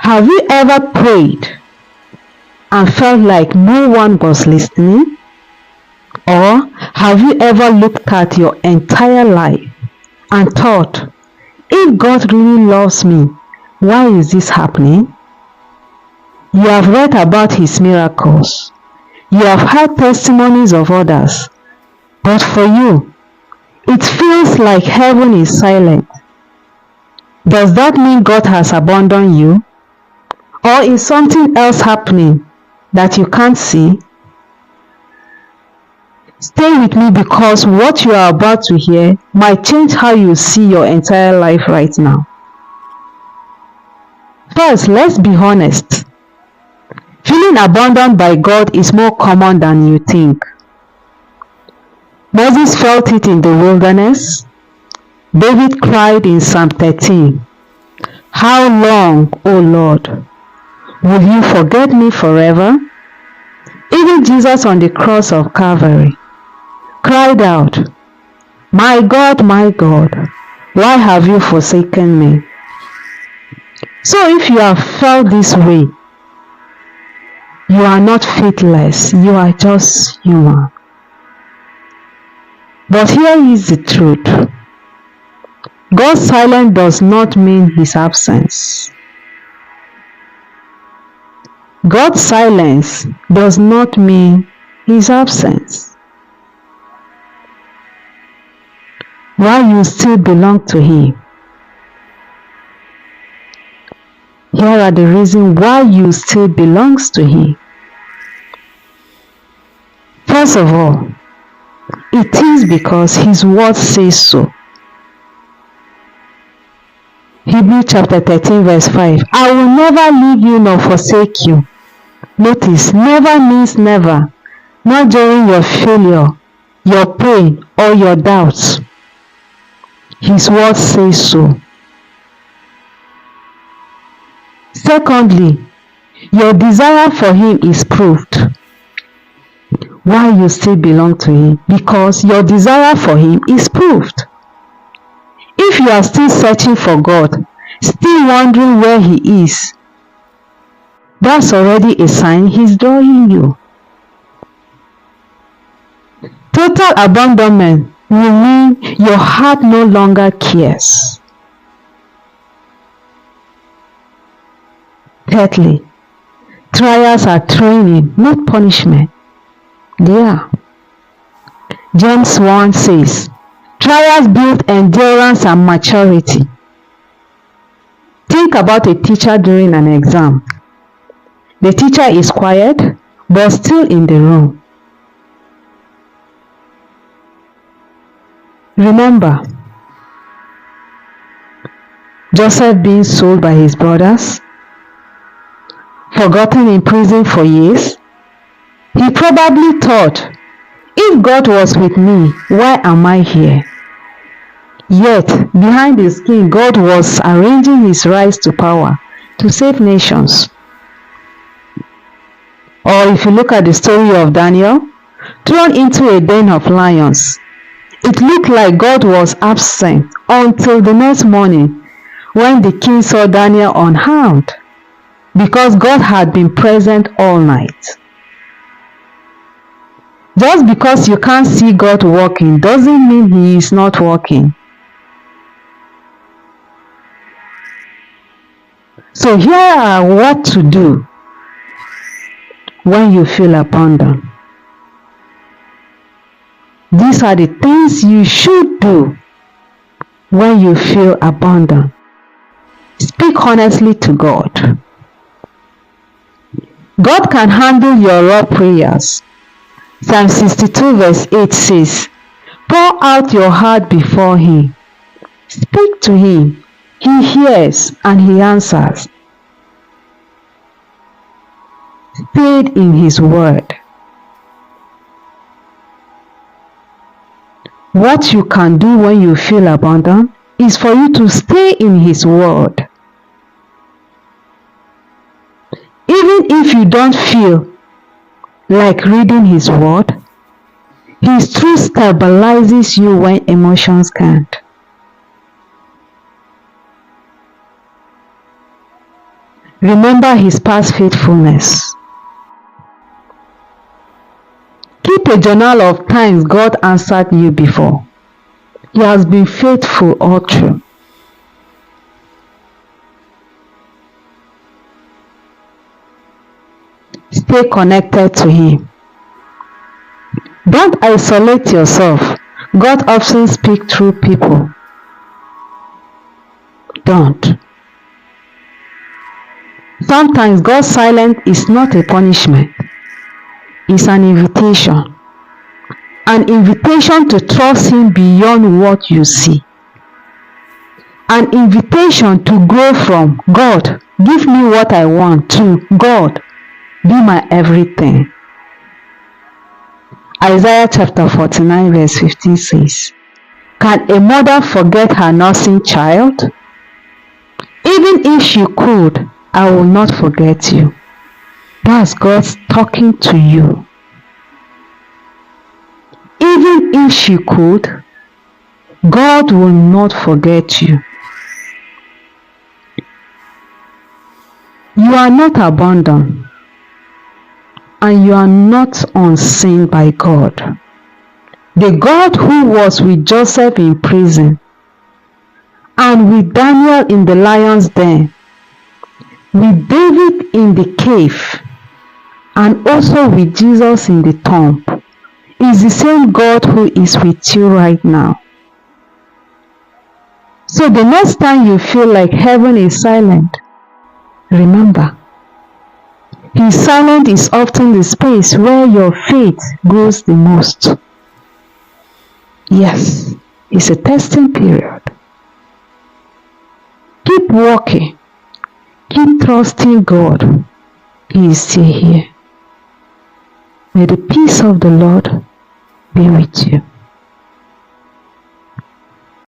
Have you ever prayed and felt like no one was listening? Or have you ever looked at your entire life and thought, if God really loves me, why is this happening? You have read about His miracles. You have heard testimonies of others. But for you, it feels like heaven is silent. Does that mean God has abandoned you? Or is something else happening that you can't see? Stay with me, because what you are about to hear might change how you see your entire life right now. First, let's be honest. Feeling abandoned by God is more common than you think. Moses felt it in the wilderness. David cried in Psalm 13, "How long, O Lord, will you forget me forever?" Even Jesus on the cross of Calvary cried out, my God, why have you forsaken me?" So if you have felt this way, you are not faithless, you are just human. But here is the truth. God's silence does not mean His absence. God's silence does not mean His absence. Why you still belong to Him. Here are the reasons why you still belongs to Him. First of all, it is because His word says so. Hebrews chapter 13 verse 5. I will never leave you nor forsake you. Notice, never means never. Not during your failure, your pain, or your doubts. His word says so. Secondly, your desire for Him is proved. Why you still belong to Him? Because your desire for Him is proved. If you are still searching for God, still wondering where He is, that's already a sign He's drawing you. Total abandonment will mean your heart no longer cares. Thirdly, trials are training, not punishment. They are. James 1 says, trials build endurance and maturity. Think about a teacher during an exam. The teacher is quiet, but still in the room. Remember, Joseph being sold by his brothers, forgotten in prison for years. He probably thought, if God was with me, why am I here? Yet, behind the skin, God was arranging His rise to power to save nations. Or if you look at the story of Daniel, thrown into a den of lions, it looked like God was absent until the next morning when the king saw Daniel unharmed, because God had been present all night. Just because you can't see God working doesn't mean He is not working. So here are what to do when you feel abandoned. These are the things you should do when you feel abandoned. Speak honestly to God. God can handle your raw prayers. Psalm 62 verse 8 says, pour out your heart before Him. Speak to Him. He hears and He answers. Stay in His word. What you can do when you feel abandoned is for you to stay in His word. Even if you don't feel like reading His word, His truth stabilizes you when emotions can't. Remember his past faithfulness. Keep a journal of times God answered you before. He has been faithful all through. Stay connected to him. Don't isolate yourself. God often speaks through people. Don't. Sometimes God's silence is not a punishment. It's an invitation. An invitation to trust him beyond what you see. An invitation to grow from God, give me what I want, to God, be my everything. Isaiah chapter 49 verse 15 says, can a mother forget her nursing child? Even if she could, I will not forget you. That's God talking to you. Even if she could, God will not forget you. You are not abandoned, and you are not unseen by God. The God who was with Joseph in prison, and with Daniel in the lion's den, with David in the cave, and also with Jesus in the tomb, is the same God who is with you right now. So the next time you feel like heaven is silent, remember, his silence is often the space where your faith grows the most. Yes, it's a testing period. Keep walking. Keep trusting God. He is still here. May the peace of the Lord be with you.